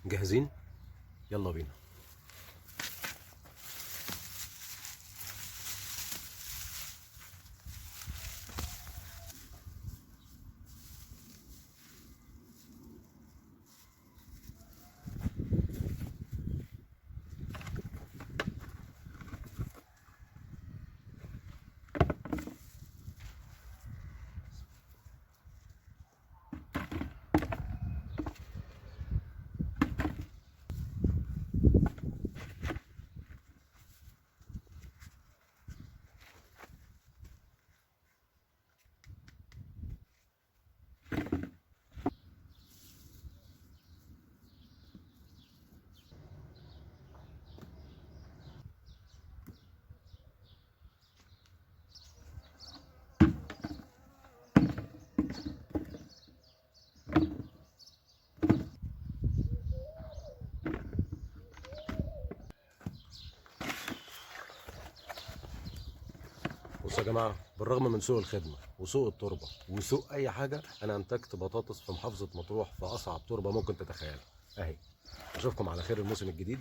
جاهزين؟ يلا بينا. بصوا يا جماعه، بالرغم من سوء الخدمه وسوء التربه وسوء اي حاجه، انا انتجت بطاطس في محافظه مطروح في اصعب تربه ممكن تتخيلها اهي. اشوفكم على خير الموسم الجديد.